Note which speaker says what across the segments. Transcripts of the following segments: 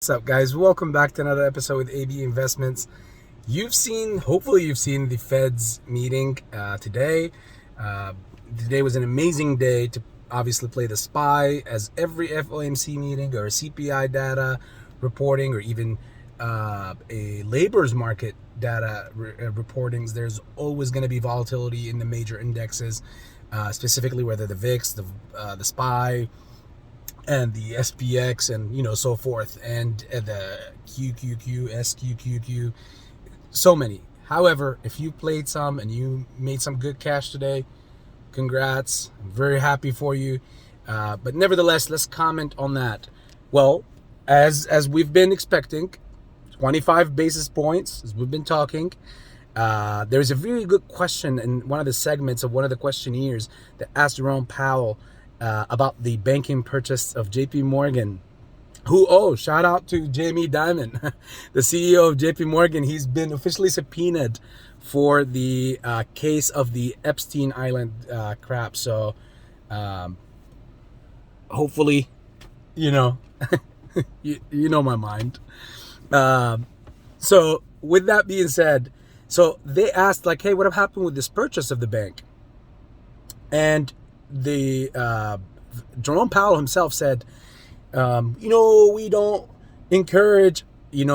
Speaker 1: What's up, guys? Welcome back to another episode with AB Investments. Hopefully, you've seen the Fed's meeting today. Uh, Today was an amazing day to obviously play the spy, as every FOMC meeting or CPI data reporting, or even a labor's market data reportings. There's always going to be volatility in the major indexes, specifically whether the VIX, the SPY, and the SPX, and so forth, and the QQQ, SQQQ, so many. However, if you played some and you made some good cash today, congrats. I'm very happy for you. But nevertheless, let's comment on that. Well, as we've been expecting, 25 basis points, as we've been talking. There's a very good question in one of the segments of one of the questionnaires that asked Jerome Powell about the banking purchase of JP Morgan. Shout out to Jamie Dimon, the CEO of JP Morgan. He's been officially subpoenaed for the case of the Epstein Island crap. So hopefully, you know, you know my mind. So with that being said, so they asked, like, hey, what happened with this purchase of the bank? And the Jerome Powell himself said, we don't encourage, you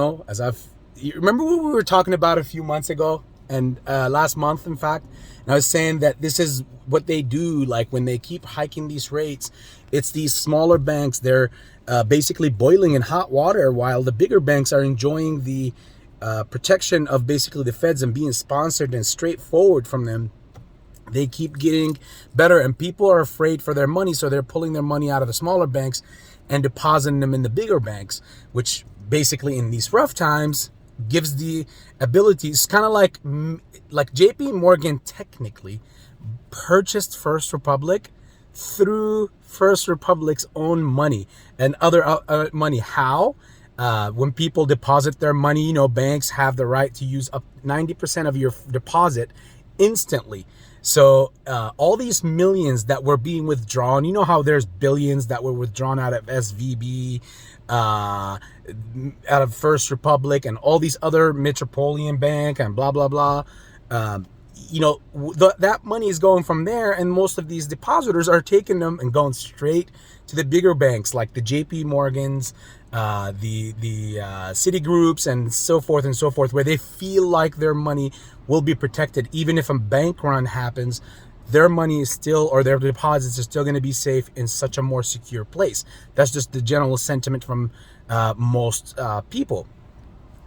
Speaker 1: remember what we were talking about a few months ago, and last month, in fact, and I was saying that this is what they do, like when they keep hiking these rates, it's these smaller banks, they're basically boiling in hot water, while the bigger banks are enjoying the protection of basically the feds and being sponsored and straightforward from them. They keep getting better, and people are afraid for their money, so they're pulling their money out of the smaller banks and depositing them in the bigger banks, which basically in these rough times gives the ability. It's kind of like JP Morgan technically purchased First Republic through First Republic's own money and other money. How? When people deposit their money, banks have the right to use up 90% of your deposit instantly. So all these millions that were being withdrawn, you know how there's billions that were withdrawn out of SVB, out of First Republic, and all these other Metropolitan Bank and blah, blah, blah. That money is going from there, and most of these depositors are taking them and going straight to the bigger banks like the JP Morgans, the Citigroups, and so forth, where they feel like their money will be protected. Even if a bank run happens, their money is still, or their deposits are still going to be safe in such a more secure place. That's just the general sentiment from most people.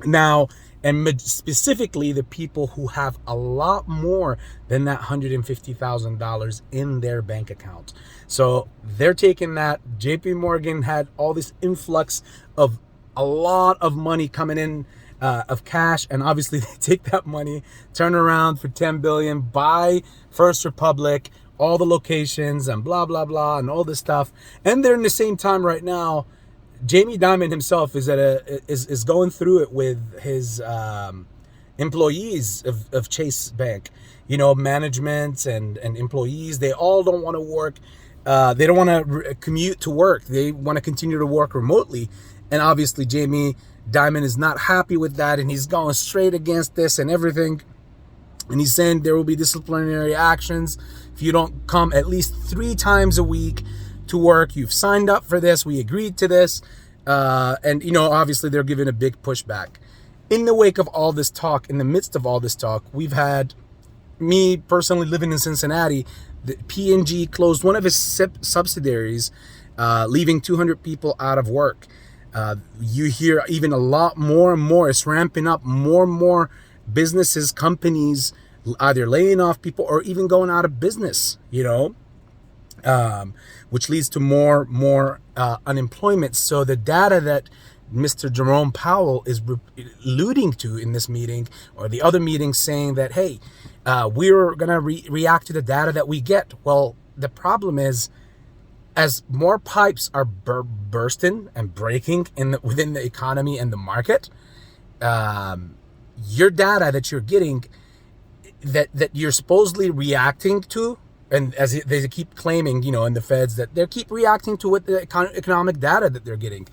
Speaker 1: Now, and specifically the people who have a lot more than that $150,000 in their bank account. So they're taking that. JP Morgan had all this influx of a lot of money coming in, of cash, and obviously they take that money, turn around for $10 billion, buy First Republic, all the locations, and blah, blah, blah, and all this stuff. And they're in the same time right now, Jamie Dimon himself is going through it with his employees of Chase Bank, management and employees. They all don't want to work. They don't want to commute to work. They want to continue to work remotely. And obviously Jamie Dimon is not happy with that, and he's going straight against this and everything. And he's saying there will be disciplinary actions if you don't come at least 3 times a week to work. You've signed up for this. We agreed to this. And obviously they're giving a big pushback. In the wake of all this talk, in the midst of all this talk, we've had, me personally living in Cincinnati, the P&G closed one of his subsidiaries, leaving 200 people out of work. You hear even a lot more and more. It's ramping up. More and more businesses, companies, either laying off people or even going out of business, which leads to more unemployment. So the data that Mr. Jerome Powell is alluding to in this meeting, or the other meetings, saying that, hey, we're going to react to the data that we get. Well, the problem is, as more pipes are bursting and breaking within the economy and the market, your data that you're getting, that you're supposedly reacting to, and as they keep claiming, in the feds, that they keep reacting to what the economic data that they're getting.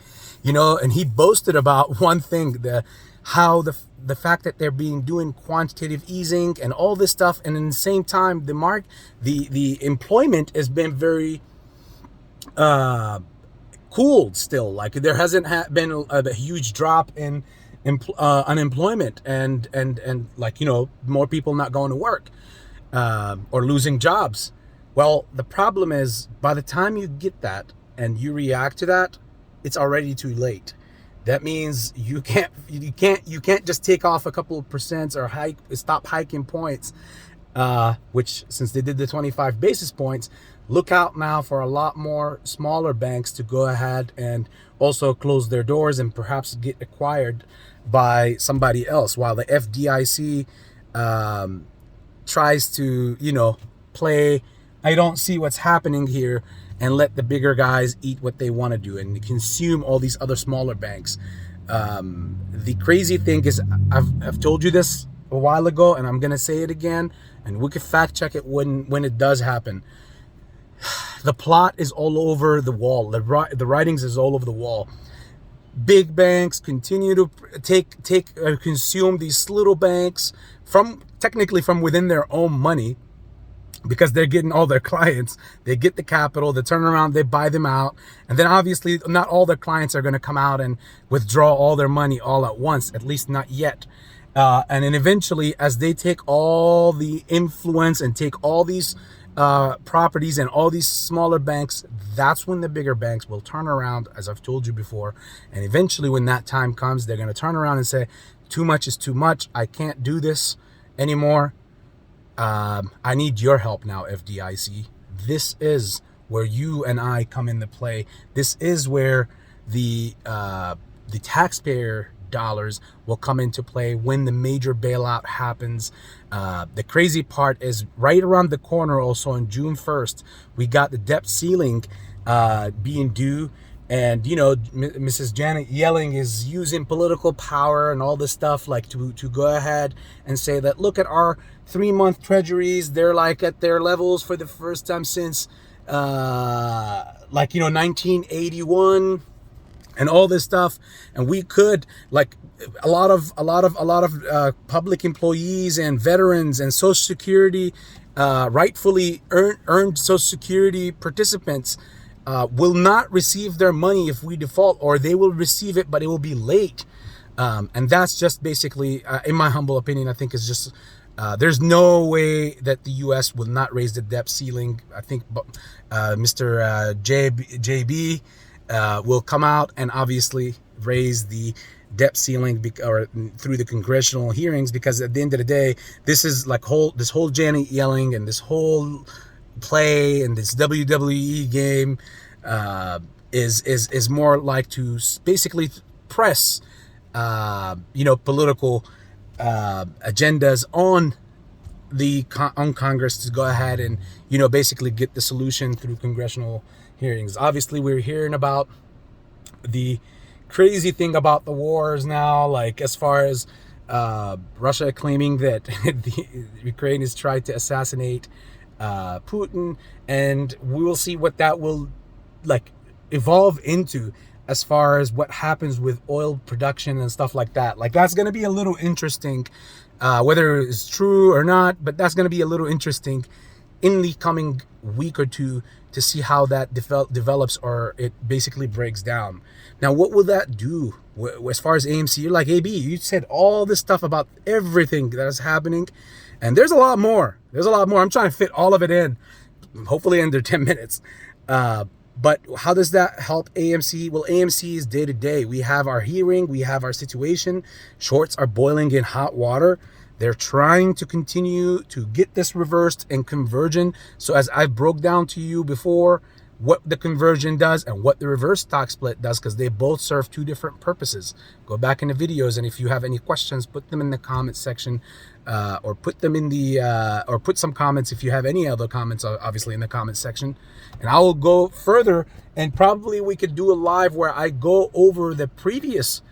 Speaker 1: And he boasted about one thing, how the fact that they're doing quantitative easing and all this stuff, and in the same time the employment has been very cooled still. Like there hasn't been a huge drop in unemployment and like more people not going to work or losing jobs. Well, the problem is by the time you get that and you react to that, it's already too late. That means you can't just take off a couple of percents or stop hiking points, which since they did the 25 basis points, look out now for a lot more smaller banks to go ahead and also close their doors and perhaps get acquired by somebody else, while the FDIC tries to play I don't see what's happening here and let the bigger guys eat what they want to do and consume all these other smaller banks. The crazy thing is, I've told you this a while ago, and I'm gonna say it again, and we can fact check it when it does happen. The plot is all over the wall. The writings is all over the wall. Big banks continue to consume these little banks technically from within their own money, because they're getting all their clients. They get the capital, they turn around, they buy them out, and then obviously not all their clients are going to come out and withdraw all their money all at once, at least not yet. And then eventually, as they take all the influence and take all these properties and all these smaller banks, that's when the bigger banks will turn around, as I've told you before. And eventually when that time comes, they're going to turn around and say, too much is too much. I can't do this anymore. I need your help now, FDIC. This is where you and I come into play. This is where the taxpayer dollars will come into play when the major bailout happens. The crazy part is right around the corner, also on June 1st, we got the debt ceiling being due. And Mrs. Janet Yellen is using political power and all this stuff, like to go ahead and say that, look at our 3-month treasuries, they're like at their levels for the first time since 1981 and all this stuff. And we could, like, a lot of public employees and veterans and Social Security rightfully earned Social Security participants will not receive their money if we default, or they will receive it, but it will be late. And that's just basically, in my humble opinion, I think is just, there's no way that the U.S. will not raise the debt ceiling. I think Mr. JB will come out and obviously raise the debt ceiling through the congressional hearings, because at the end of the day, this is like this whole Janet Yellen and this whole play and this WWE game is more like to basically press political agendas on Congress to go ahead and basically get the solution through congressional hearings. Obviously, we're hearing about the crazy thing about the wars now, like as far as Russia claiming that the Ukraine has tried to assassinate Putin, and we will see what that will evolve into as far as what happens with oil production and stuff like that. Like, that's going to be a little interesting, whether it's true or not, but that's going to be a little interesting in the coming week or two to see how that develops, or it basically breaks down. Now, what will that do as far as AMC? You're like, AB, you said all this stuff about everything that is happening, and there's a lot more. I'm trying to fit all of it in, hopefully under 10 minutes. But how does that help AMC? Well, AMC is day to day. We have our hearing, we have our situation. Shorts are boiling in hot water. They're trying to continue to get this reversed and convergent. So as I broke down to you before, what the conversion does and what the reverse stock split does, because they both serve two different purposes. Go back in the videos, and if you have any questions, put them in the comment section, or put them in the or put some comments if you have any other comments, obviously, in the comment section, and I will go further, and probably we could do a live where I go over the previous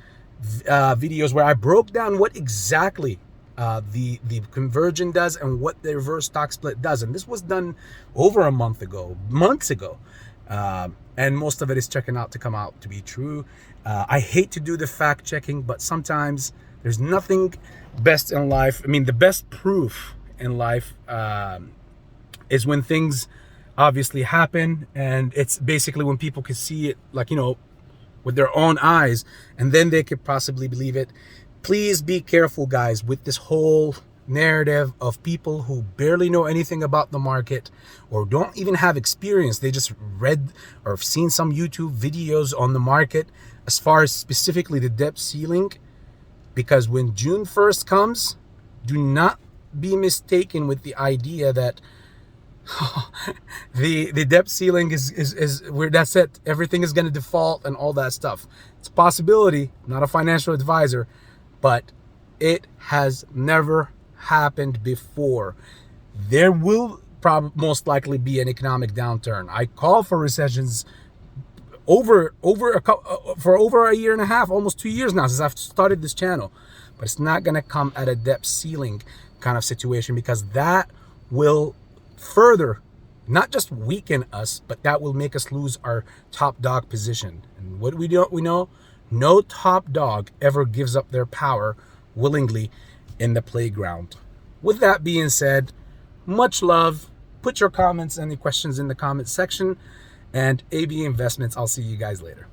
Speaker 1: videos where I broke down what exactly the conversion does and what the reverse stock split does. And this was done over months ago. and most of it is checking out to come out to be true. I hate to do the fact checking, but sometimes there's nothing best in life. I mean, the best proof in life is when things obviously happen, and it's basically when people can see it, like, you know, with their own eyes, and then they could possibly believe it. Please be careful, guys, with this whole narrative of people who barely know anything about the market or don't even have experience. They just read or have seen some YouTube videos on the market as far as specifically the debt ceiling. Because when June 1st comes, do not be mistaken with the idea that the debt ceiling is where, that's it, everything is going to default and all that stuff. It's a possibility. I'm not a financial advisor, but it has never happened before. There will most likely be an economic downturn. I call for recessions for over a year and a half, almost 2 years now since I've started this channel. But it's not going to come at a debt ceiling kind of situation, because that will further not just weaken us, but that will make us lose our top dog position. And what we know, no top dog ever gives up their power willingly in the playground. With that being said, much love. Put your comments, any questions in the comment section. And AB Investments, I'll see you guys later.